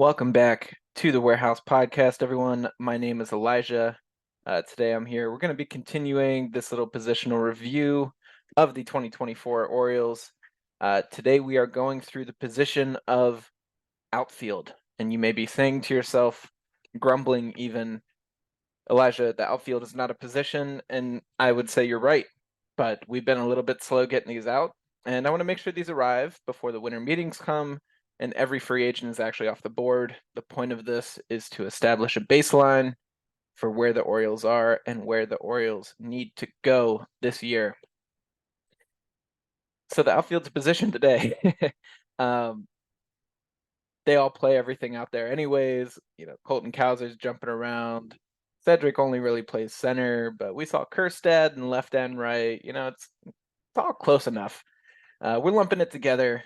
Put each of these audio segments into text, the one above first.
Welcome back to the Warehouse Podcast, everyone. My name is Elijah. Today I'm here. We're going to be continuing this little positional review of the 2024 Orioles. Today we are going through the position of outfield. And you may be saying to yourself, grumbling even, Elijah, the outfield is not a position. And I would say you're right. But we've been a little bit slow getting these out. And I want to make sure these arrive before the winter meetings come and every free agent is actually off the board. The point of this is to establish a baseline for where the Orioles are and where the Orioles need to go this year. So the outfield's position today. They all play everything out there anyways. Colton Cowser's jumping around. Cedric only really plays center, but we saw Kjerstad in left and right. It's all close enough. We're lumping it together.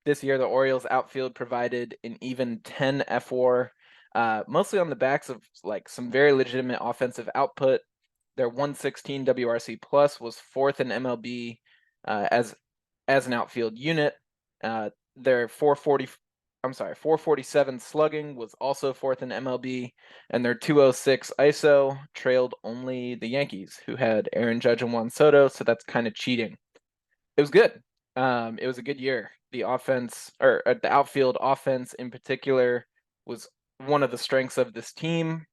This year, the Orioles outfield provided an even 10 FWAR, mostly on the backs of some very legitimate offensive output. Their 116 WRC plus was fourth in MLB as an outfield unit. Their 447 slugging was also fourth in MLB, and their 206 ISO trailed only the Yankees, who had Aaron Judge and Juan Soto, so that's kind of cheating. It was good. It was a good year. The offense, or the outfield offense in particular, was one of the strengths of this team.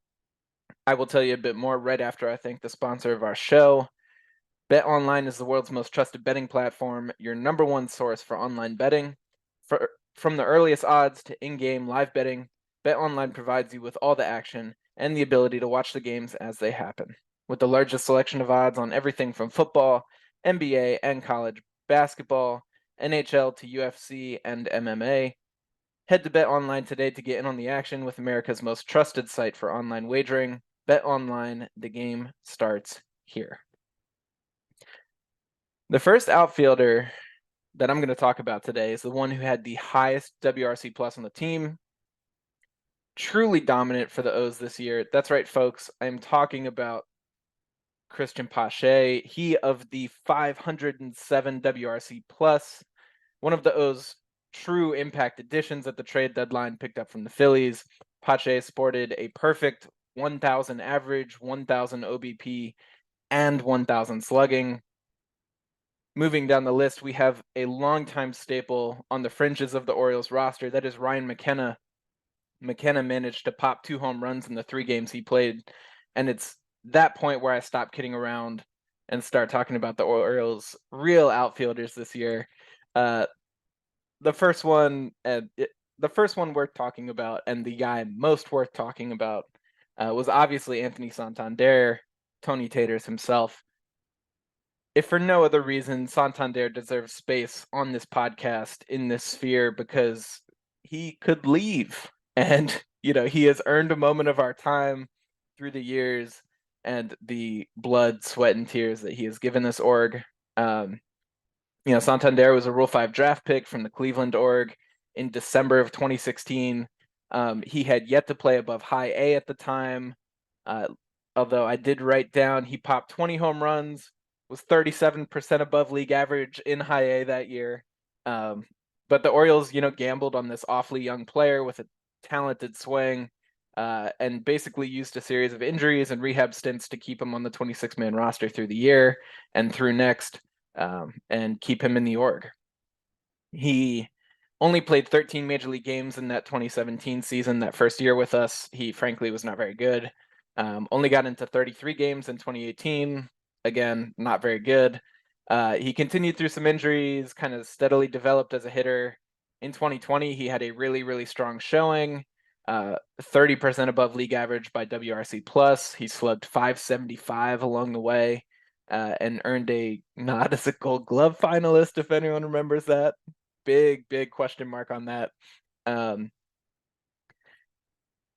I will tell you a bit more right after I thank the sponsor of our show. BetOnline is the world's most trusted betting platform, your number one source for online betting. From the earliest odds to in-game live betting, BetOnline provides you with all the action and the ability to watch the games as they happen. With the largest selection of odds on everything from football, NBA, and college basketball, NHL to UFC and MMA. Head to BetOnline today to get in on the action with America's most trusted site for online wagering. BetOnline, the game starts here. The first outfielder that I'm going to talk about today is the one who had the highest WRC plus on the team. Truly dominant for the O's this year. That's right, folks. I'm talking about Christian Pache. He of the 507 WRC plus, one of the O's true impact additions at the trade deadline, picked up from the Phillies. Pache sported a perfect 1,000 average, 1,000 OBP, and 1,000 slugging. Moving down the list, we have a longtime staple on the fringes of the Orioles roster. That is Ryan McKenna. McKenna managed to pop 2 home runs in the 3 games he played, and it's that point where I stop kidding around and start talking about the Orioles' real outfielders this year. The first one worth talking about, and the guy most worth talking about, was obviously Anthony Santander, Tony Taters himself. If for no other reason, Santander deserves space on this podcast in this sphere because he could leave. And, he has earned a moment of our time through the years and the blood, sweat, and tears that he has given this org. Santander was a Rule 5 draft pick from the Cleveland org in December of 2016. He had yet to play above high A at the time, although I did write down he popped 20 home runs, was 37% above league average in high A that year. But the Orioles, gambled on this awfully young player with a talented swing, and basically used a series of injuries and rehab stints to keep him on the 26-man roster through the year and through next, and keep him in the org. He only played 13 major league games in that 2017 season. That first year with us, he frankly was not very good. Only got into 33 games in 2018. Again, not very good. He continued through some injuries, kind of steadily developed as a hitter. In 2020, he had a really, really strong showing, 30% above league average by WRC plus. He slugged 575 along the way, and earned a nod as a Gold Glove finalist, if anyone remembers that. Big question mark on that.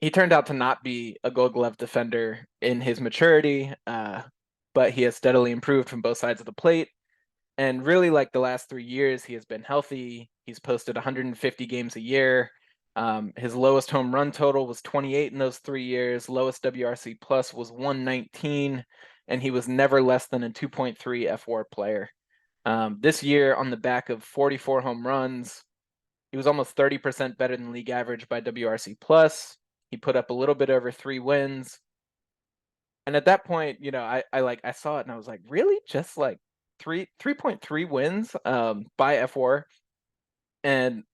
He turned out to not be a Gold Glove defender in his maturity, but he has steadily improved from both sides of the plate. And really, the last 3 years, he has been healthy. He's posted 150 games a year. His lowest home run total was 28 in those 3 years. Lowest WRC plus was 119, and he was never less than a 2.3 FWAR player. This year, on the back of 44 home runs, He was almost 30% better than league average by WRC plus. He put up a little bit over 3 wins. And at that point, I saw it and I was like, really? Just like 3.3 wins by F4. And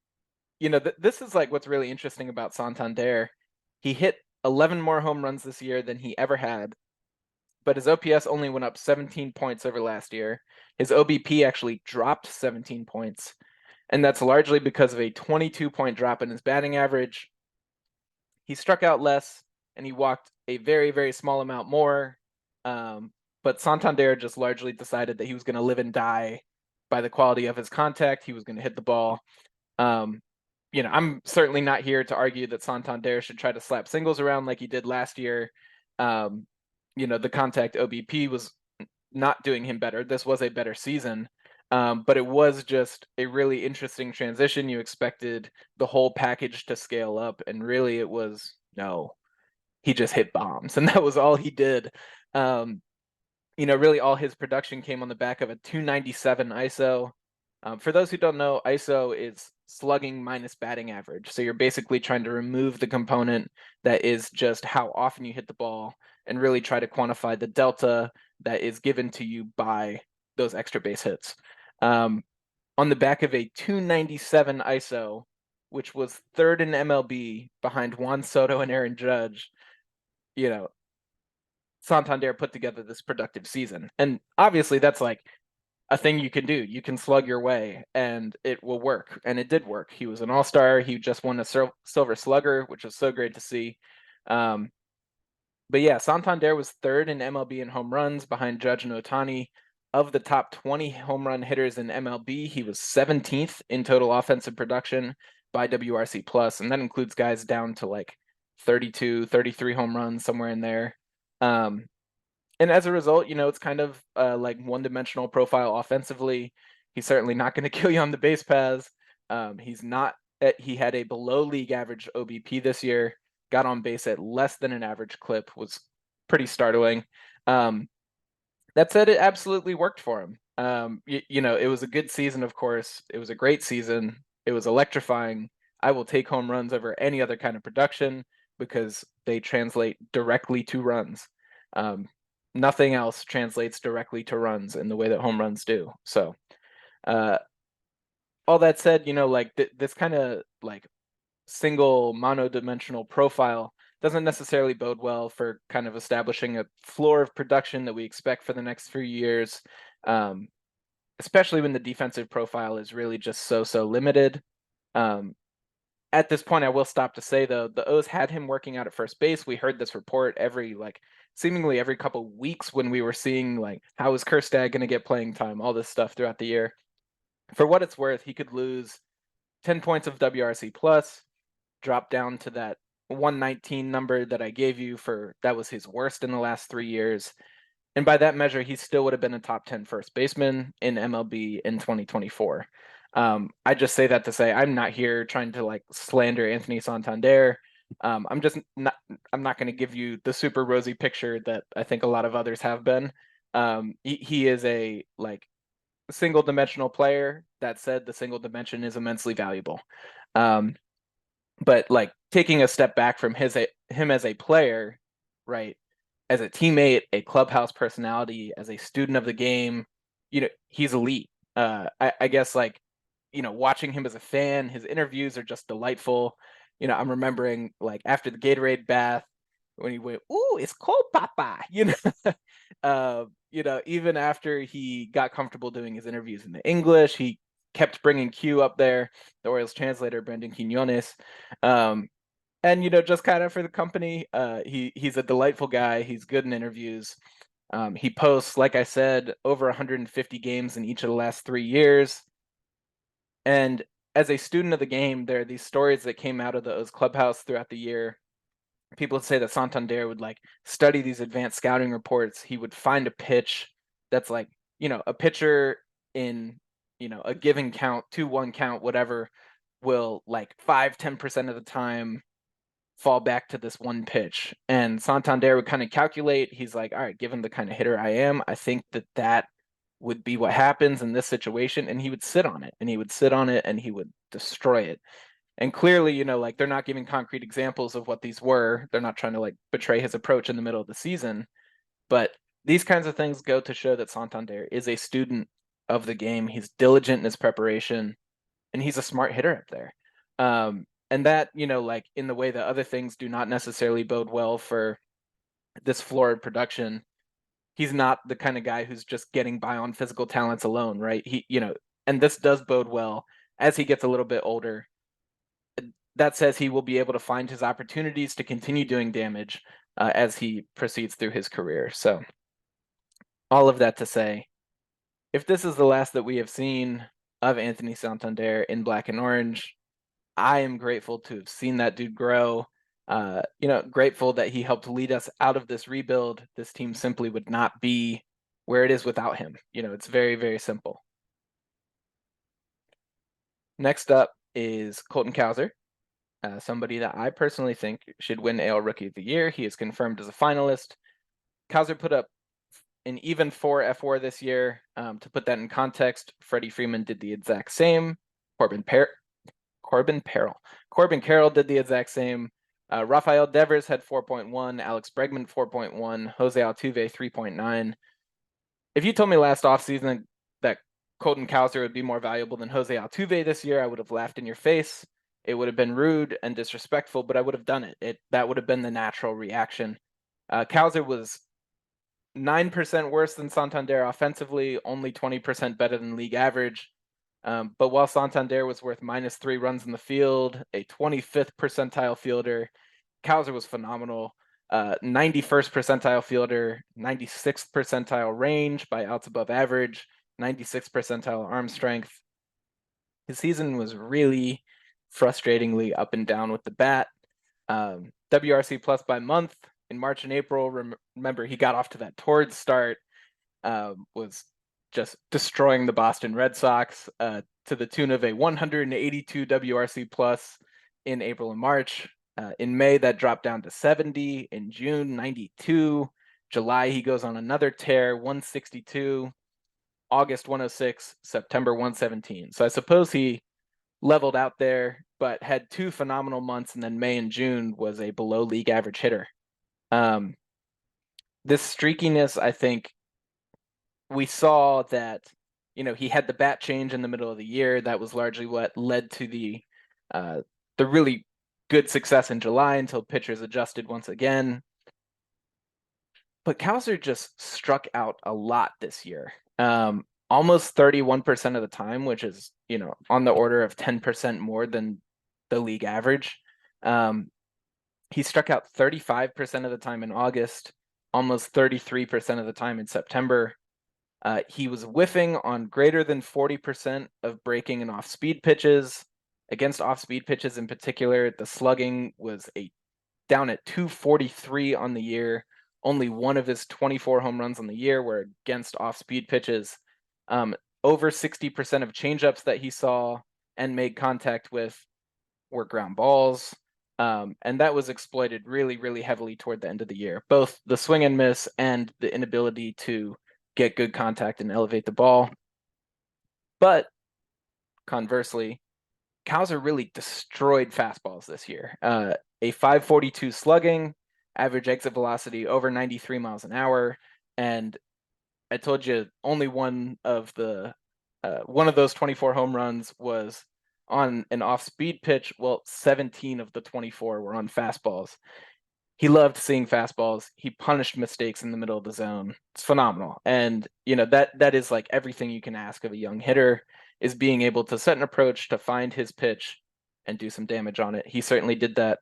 this is like what's really interesting about Santander. He hit 11 more home runs this year than he ever had, but his OPS only went up 17 points over last year. His OBP actually dropped 17 points, and that's largely because of a 22-point drop in his batting average. He struck out less, and he walked a very, very small amount more. But Santander just largely decided that he was going to live and die by the quality of his contact. He was going to hit the ball. I'm certainly not here to argue that Santander should try to slap singles around like he did last year. The contact OBP was not doing him better. This was a better season, but it was just a really interesting transition. You expected the whole package to scale up, and really it was no. He just hit bombs, and that was all he did. Really all his production came on the back of a 297 ISO. For those who don't know, ISO is slugging minus batting average. So you're basically trying to remove the component that is just how often you hit the ball and really try to quantify the delta that is given to you by those extra base hits. On the back of a 297 ISO, which was third in MLB behind Juan Soto and Aaron Judge, Santander put together this productive season. And obviously that's like a thing you can do. You can slug your way and it will work. And it did work. He was an all-star. He just won a silver slugger, which was so great to see. But yeah, Santander was third in MLB in home runs behind Judge and Ohtani. Of the top 20 home run hitters in MLB, he was 17th in total offensive production by WRC plus. And that includes guys down to like 32, 33 home runs, somewhere in there. And as a result, it's kind of like one-dimensional profile offensively. He's certainly not going to kill you on the base paths. He had a below league average OBP this year, got on base at less than an average clip, was pretty startling. That said, it absolutely worked for him. It was a good season, of course. It was a great season. It was electrifying. I will take home runs over any other kind of production because they translate directly to runs. Nothing else translates directly to runs in the way that home runs do. So, all that said, this kind of like single monodimensional profile doesn't necessarily bode well for kind of establishing a floor of production that we expect for the next few years, especially when the defensive profile is really just so limited. At this point, I will stop to say, though, the O's had him working out at first base. We heard this report seemingly every couple weeks when we were seeing how is Kerstad going to get playing time, all this stuff throughout the year. For what it's worth, he could lose 10 points of WRC plus, drop down to that 119 number that I gave you that was his worst in the last 3 years. And by that measure, he still would have been a top 10 first baseman in MLB in 2024. I just say that to say I'm not here trying to slander Anthony Santander. I'm not going to give you the super rosy picture that I think a lot of others have been. He is a single dimensional player. That said, the single dimension is immensely valuable. But taking a step back from him as a player, right? As a teammate, a clubhouse personality, as a student of the game, he's elite. I guess watching him as a fan, his interviews are just delightful. I'm remembering after the Gatorade bath when he went, "Ooh, it's cold, Papa." Even after he got comfortable doing his interviews in the English, he kept bringing Q up there, the Orioles translator, Brendan Quinones. And just kind of for the company, he's a delightful guy. He's good in interviews. He posts, like I said, over 150 games in each of the last 3 years. And as a student of the game, there are these stories that came out of the O's clubhouse throughout the year. People would say that Santander would study these advanced scouting reports. He would find a pitch that's a pitcher in a given count, 2-1 count, whatever, will 5-10% of the time fall back to this one pitch. And Santander would kind of calculate. He's like, all right, given the kind of hitter I am, I think that would be what happens in this situation, and he would sit on it, and he would sit on it, and he would destroy it. And clearly, you know, like they're not giving concrete examples of what these were. They're not trying to like betray his approach in the middle of the season, but these kinds of things go to show that Santander is a student of the game. He's diligent in his preparation, and he's a smart hitter up there. And that, you know, like in the way that other things do not necessarily bode well for this florid production, he's not the kind of guy who's just getting by on physical talents alone, right? He, you know, and this does bode well as he gets a little bit older. That says he will be able to find his opportunities to continue doing damage as he proceeds through his career. So, all of that to say, if this is the last that we have seen of Anthony Santander in black and orange, I am grateful to have seen that dude grow. You know, grateful that he helped lead us out of this rebuild. This team simply would not be where it is without him. You know, it's very, very simple. Next up is Colton Cowser, somebody that I personally think should win AL Rookie of the Year. He is confirmed as a finalist. Cowser put up an even 4 F4 this year. To put that in context, Freddie Freeman did the exact same. Corbin Carroll did the exact same. Rafael Devers had 4.1, Alex Bregman 4.1, Jose Altuve 3.9. If you told me last offseason that Colton Cowser would be more valuable than Jose Altuve this year, I would have laughed in your face. It would have been rude and disrespectful, but I would have done it. That would have been the natural reaction. Cowser was 9% worse than Santander offensively, only 20% better than league average. But while Santander was worth -3 runs in the field, a 25th percentile fielder, Cowser was phenomenal. 91st percentile fielder, 96th percentile range by outs above average, 96th percentile arm strength. His season was really frustratingly up and down with the bat. WRC plus by month in March and April. Remember, he got off to that torrid start, was just destroying the Boston Red Sox to the tune of a 182 WRC plus in April and March. In May, that dropped down to 70. In June, 92. July, he goes on another tear, 162. August, 106. September, 117. So I suppose he leveled out there, but had 2 phenomenal months, and then May and June was a below league average hitter. This streakiness, I think, we saw that, you know, he had the bat change in the middle of the year. That was largely what led to the really good success in July until pitchers adjusted once again. But Cowser just struck out a lot this year. Almost 31% of the time, which is, you know, on the order of 10% more than the league average. He struck out 35% of the time in August, almost 33% of the time in September. He was whiffing on greater than 40% of breaking and off-speed pitches. Against off-speed pitches in particular, the slugging was down at 243 on the year. Only one of his 24 home runs on the year were against off-speed pitches. Over 60% of changeups that he saw and made contact with were ground balls. And that was exploited really, really heavily toward the end of the year. Both the swing and miss and the inability to get good contact and elevate the ball. But conversely, Cowser really destroyed fastballs this year. A 542 slugging, average exit velocity over 93 miles an hour, and I told you only one of those 24 home runs was on an off-speed pitch. Well, 17 of the 24 were on fastballs. He loved seeing fastballs. He punished mistakes in the middle of the zone. It's phenomenal. And, you know, that is like everything you can ask of a young hitter, is being able to set an approach to find his pitch and do some damage on it. He certainly did that.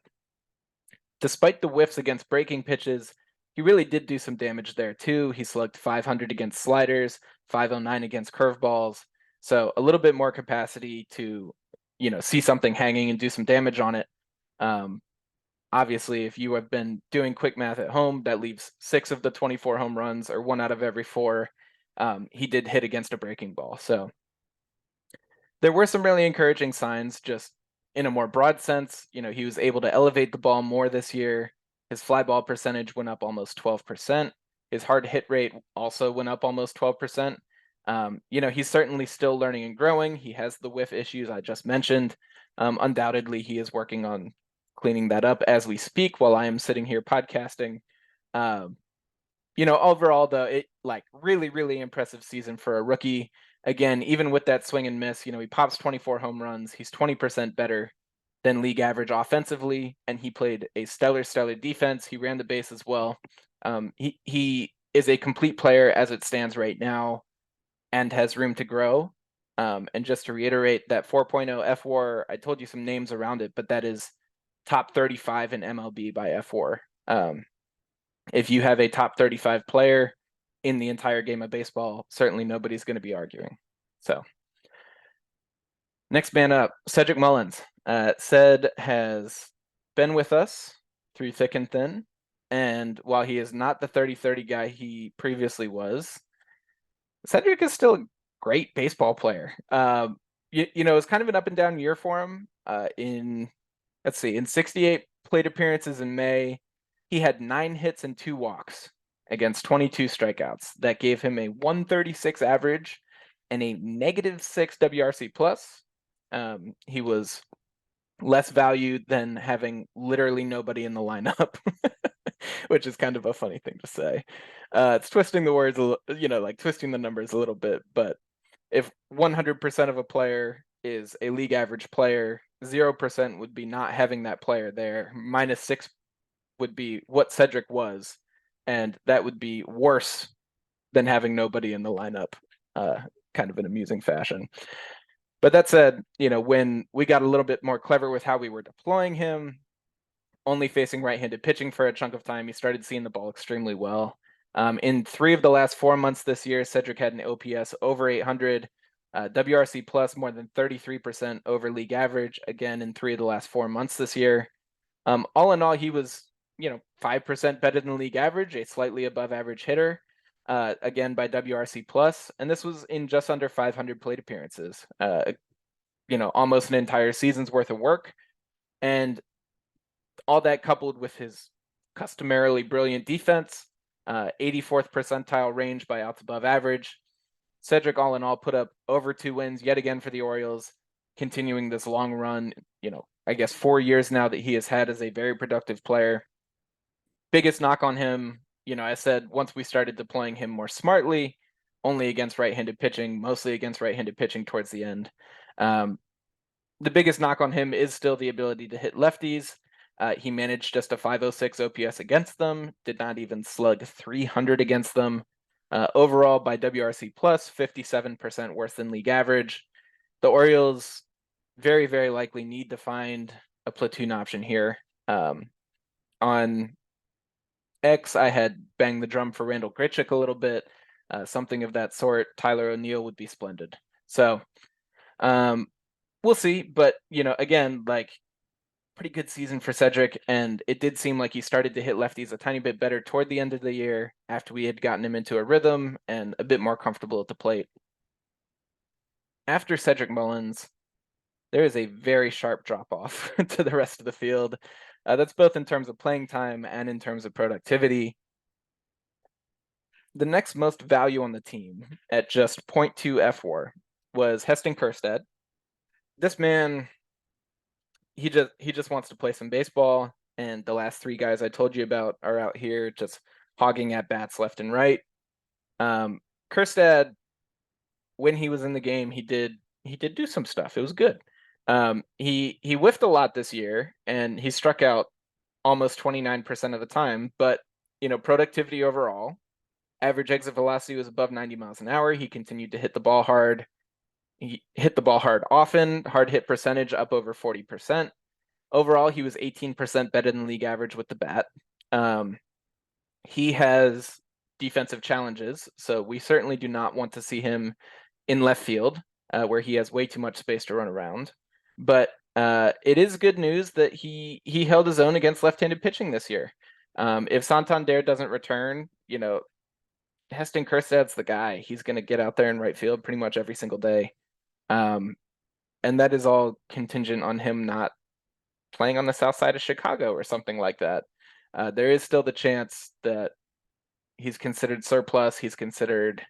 Despite the whiffs against breaking pitches, he really did do some damage there too. He slugged 500 against sliders, 509 against curveballs. So a little bit more capacity to, you know, see something hanging and do some damage on it. Obviously, if you have been doing quick math at home, that leaves 6 of the 24 home runs, or 1 out of every 4. He did hit against a breaking ball. So there were some really encouraging signs, just in a more broad sense. You know, he was able to elevate the ball more this year. His fly ball percentage went up almost 12%. His hard hit rate also went up almost 12%. He's certainly still learning and growing. He has the whiff issues I just mentioned. Undoubtedly, he is working on cleaning that up as we speak while I am sitting here podcasting. Overall though, it really, really impressive season for a rookie. Again, even with that swing and miss, he pops 24 home runs. He's 20% better than league average offensively, and he played a stellar defense. He ran the base as well. He is a complete player as it stands right now and has room to grow. And just to reiterate, that 4.0 FWAR, I told you some names around it, but that is top 35 in MLB by FWAR. If you have a top 35 player in the entire game of baseball, certainly nobody's going to be arguing. So, next man up, Cedric Mullins. Ced has been with us through thick and thin, and while he is not the 30-30 guy he previously was, Cedric is still a great baseball player. It's kind of an up and down year for him. In 68 plate appearances in May, he had 9 hits and 2 walks against 22 strikeouts. That gave him a 136 average and a -6 WRC plus. He was less valued than having literally nobody in the lineup, which is kind of a funny thing to say. It's twisting the words, twisting the numbers a little bit. But if 100% of a player is a league average player, 0% would be not having that player there. -6 would be what Cedric was, and that would be worse than having nobody in the lineup. Kind of an amusing fashion. But that said, when we got a little bit more clever with how we were deploying him, only facing right-handed pitching for a chunk of time, he started seeing the ball extremely well. In 3 of the last 4 months this year, Cedric had an OPS over 800, WRC plus more than 33% over league average, again, in 3 of the last 4 months this year. All in all, he was, 5% better than league average, a slightly above average hitter, again by WRC plus, and this was in just under 500 plate appearances. Almost an entire season's worth of work, and all that coupled with his customarily brilliant defense, 84th percentile range by outs above average. Cedric, all in all, put up over 2 wins yet again for the Orioles, continuing this long run, I guess 4 years now that he has had as a very productive player. Biggest knock on him, I said once we started deploying him more smartly, only against right-handed pitching, mostly against right-handed pitching towards the end. The biggest knock on him is still the ability to hit lefties. He managed just a 506 OPS against them, did not even slug 300 against them. Overall, by WRC plus, 57% worse than league average. The Orioles very, very likely need to find a platoon option here. On X, I had banged the drum for Randall Grichuk a little bit. Something of that sort. Tyler O'Neill would be splendid. So we'll see. But, again, pretty good season for Cedric, and it did seem like he started to hit lefties a tiny bit better toward the end of the year after we had gotten him into a rhythm and a bit more comfortable at the plate. After Cedric Mullins, there is a very sharp drop-off to the rest of the field. That's both in terms of playing time and in terms of productivity. The next most value on the team at just 0.2 FWAR was Heston Kjerstad. This man, he just wants to play some baseball, and the last 3 guys I told you about are out here just hogging at bats left and right. Kjerstad, when he was in the game, he did do some stuff. It was good. He whiffed a lot this year, and he struck out almost 29% of the time. But productivity overall, average exit velocity was above 90 miles an hour. He continued to hit the ball hard. He hit the ball hard often. Hard hit percentage up over 40%. Overall, he was 18% better than league average with the bat. He has defensive challenges, so we certainly do not want to see him in left field, where he has way too much space to run around. But it is good news that he held his own against left-handed pitching this year. If Santander doesn't return, Heston Kjerstad's the guy. He's going to get out there in right field pretty much every single day. And that is all contingent on him not playing on the south side of Chicago or something like that. There is still the chance that he's considered surplus. He's considered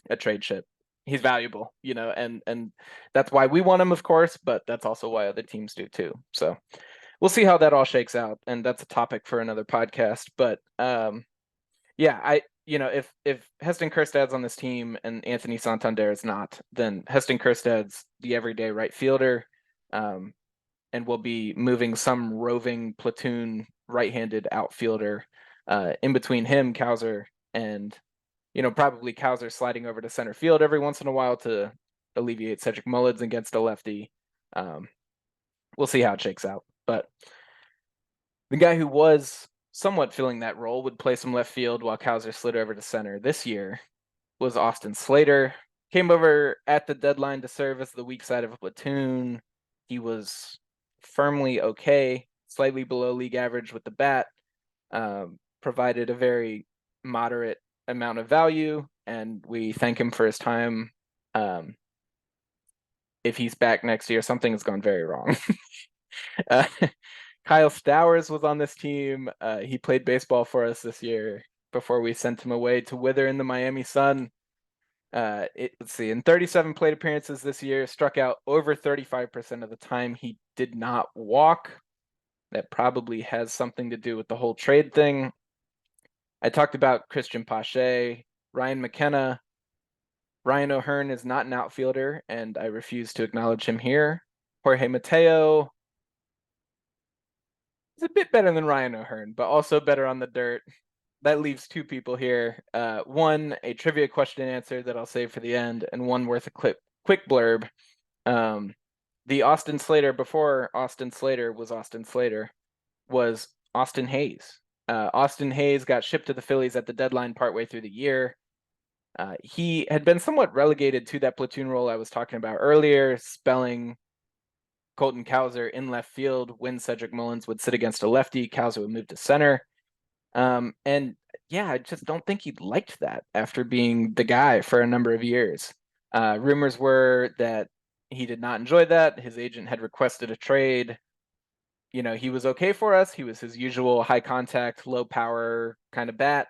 a trade chip. He's valuable, and that's why we want him, of course, but that's also why other teams do too. So we'll see how that all shakes out, and that's a topic for another podcast. But yeah, if Heston Kjerstad's on this team and Anthony Santander is not, then Heston Kjerstad's the everyday right fielder, and we'll be moving some roving platoon right-handed outfielder in between him, Cowser, and probably Cowser sliding over to center field every once in a while to alleviate Cedric Mullins against a lefty. We'll see how it shakes out. But the guy who was somewhat filling that role would play some left field while Cowser slid over to center this year was Austin Slater. Came over at the deadline to serve as the weak side of a platoon. He was firmly okay, slightly below league average with the bat, provided a very moderate amount of value, and we thank him for his time. If he's back next year, something has gone very wrong. Kyle Stowers was on this team. He played baseball for us this year before we sent him away to wither in the Miami sun. Let's see, in 37 plate appearances this year, struck out over 35% of the time. He did not walk. That probably has something to do with the whole trade thing. I talked about Christian Pache, Ryan McKenna. Ryan O'Hearn is not an outfielder, and I refuse to acknowledge him here. Jorge Mateo is a bit better than Ryan O'Hearn, but also better on the dirt. That leaves two people here. One, a trivia question and answer that I'll save for the end, and one worth a quick blurb. The Austin Slater before Austin Slater was Austin Slater was Austin Hayes. Austin Hayes got shipped to the Phillies at the deadline partway through the year. He had been somewhat relegated to that platoon role I was talking about earlier, spelling Colton Cowser in left field when Cedric Mullins would sit against a lefty. Cowser would move to center. And yeah, I just don't think he liked that after being the guy for a number of years. Rumors were that he did not enjoy that. His agent had requested a trade. He was okay for us. He was his usual high contact, low power kind of bat.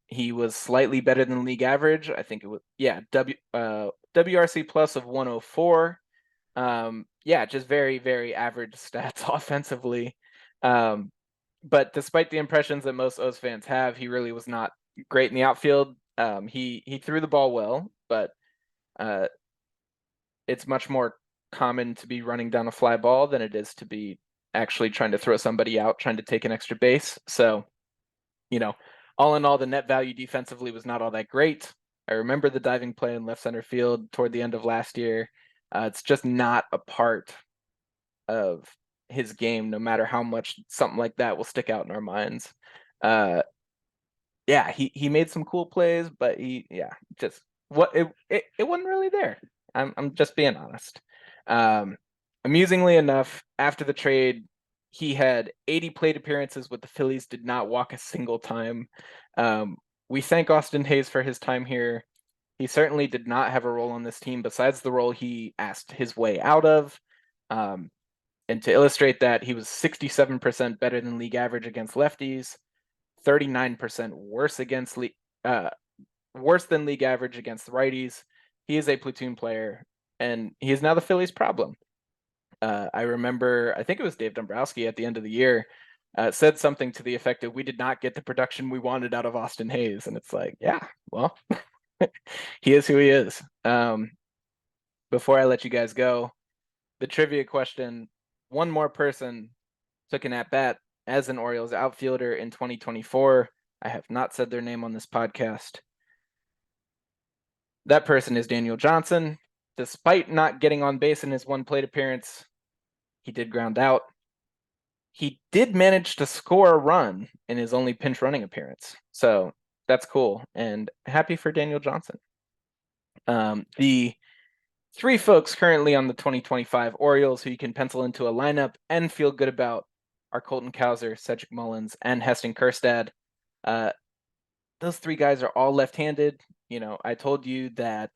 He was slightly better than league average. I think it was, WRC plus of 104. Just very, very average stats offensively. But despite the impressions that most O's fans have, he really was not great in the outfield. He threw the ball well, but it's much more common to be running down a fly ball than it is to be actually trying to throw somebody out, trying to take an extra base. So, all in all, the net value defensively was not all that great. I remember the diving play in left center field toward the end of last year. It's just not a part of his game, no matter how much something like that will stick out in our minds. He made some cool plays, but it wasn't really there. I'm just being honest. Amusingly enough, after the trade, he had 80 plate appearances with the Phillies, did not walk a single time. We thank Austin Hayes for his time here. He certainly did not have a role on this team besides the role he asked his way out of. And to illustrate that, he was 67% better than league average against lefties, 39% worse than league average against righties. He is a platoon player, and he is now the Phillies' problem. I remember, I think it was Dave Dombrowski at the end of the year, said something to the effect that we did not get the production we wanted out of Austin Hayes. And it's like, yeah, well, he is who he is. Before I let you guys go, the trivia question, one more person took an at-bat as an Orioles outfielder in 2024. I have not said their name on this podcast. That person is Daniel Johnson. Despite not getting on base in his one plate appearance, he did ground out. He did manage to score a run in his only pinch running appearance. So that's cool, and happy for Daniel Johnson. The three folks currently on the 2025 Orioles who you can pencil into a lineup and feel good about are Colton Cowser, Cedric Mullins, and Heston Kjerstad. Those three guys are all left-handed. I told you that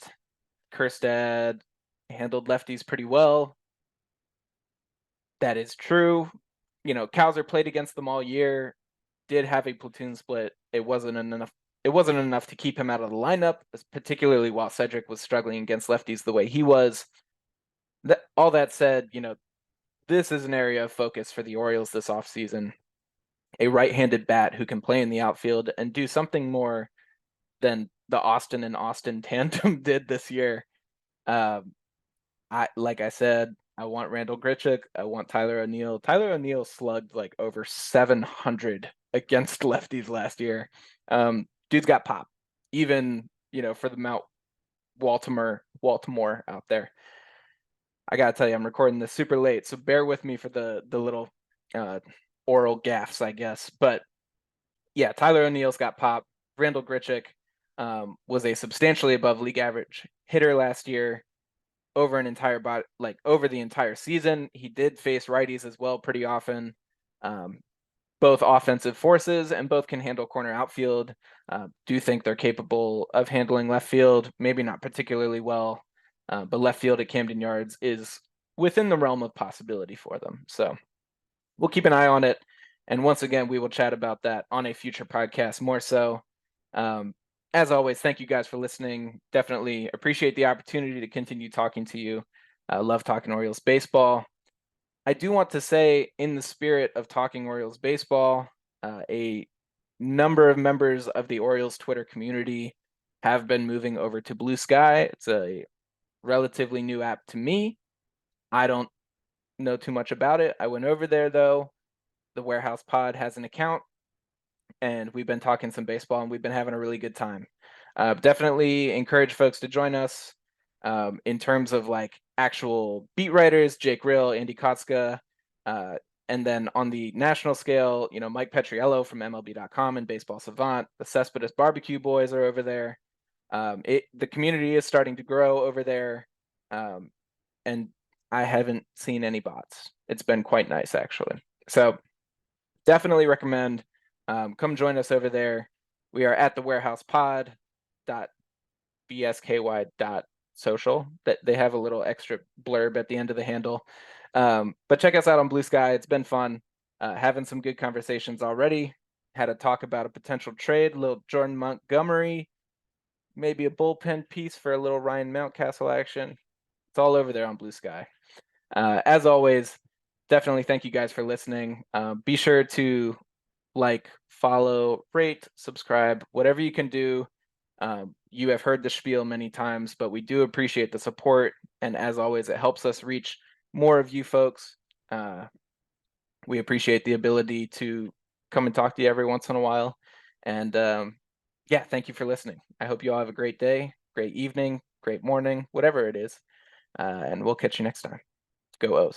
Kjerstad handled lefties pretty well. That is true. Cowser played against them all year, did have a platoon split. It wasn't enough. it wasn't enough to keep him out of the lineup, particularly while Cedric was struggling against lefties the way he was. All that said, this is an area of focus for the Orioles this offseason. A right-handed bat who can play in the outfield and do something more than the Austin and Austin tandem did this year. Like I said, I want Randall Grichuk. I want Tyler O'Neill. Tyler O'Neill slugged like over 700 against lefties last year. Dude's got pop, even for the Mount Baltimore out there. I gotta tell you, I'm recording this super late, so bear with me for the little oral gaffes, I guess. But yeah, Tyler O'Neill's got pop. Randall Grichuk was a substantially above league average hitter last year over over the entire season. He did face righties as well pretty often. Both offensive forces and both can handle corner outfield. Do think they're capable of handling left field, maybe not particularly well, but left field at Camden Yards is within the realm of possibility for them. So we'll keep an eye on it. And once again, we will chat about that on a future podcast more so. As always, thank you guys for listening. Definitely appreciate the opportunity to continue talking to you. I love talking Orioles baseball. I do want to say, in the spirit of talking Orioles baseball, a number of members of the Orioles Twitter community have been moving over to Blue Sky. It's a relatively new app to me. I don't know too much about it. I went over there, though. The Warehouse Pod has an account, and we've been talking some baseball, and we've been having a really good time. Definitely encourage folks to join us. In terms of like actual beat writers, Jake Rill, Andy Kotska, and then on the national scale, Mike Petriello from MLB.com and Baseball Savant, the Cespedes Barbecue Boys are over there. The community is starting to grow over there, and I haven't seen any bots. It's been quite nice, actually. So definitely recommend come join us over there. We are at the warehousepod.bsky.social. That they have a little extra blurb at the end of the handle. But check us out on Blue Sky. It's been fun. Having some good conversations already. Had a talk about a potential trade, a little Jordan Montgomery, maybe a bullpen piece for a little Ryan Mountcastle action. It's all over there on Blue Sky. As always, definitely thank you guys for listening. Be sure to like, follow, rate, subscribe, whatever you can do. You have heard the spiel many times, but we do appreciate the support. And as always, it helps us reach more of you folks. We appreciate the ability to come and talk to you every once in a while. And yeah, thank you for listening. I hope you all have a great day, great evening, great morning, whatever it is. And we'll catch you next time. Go O's.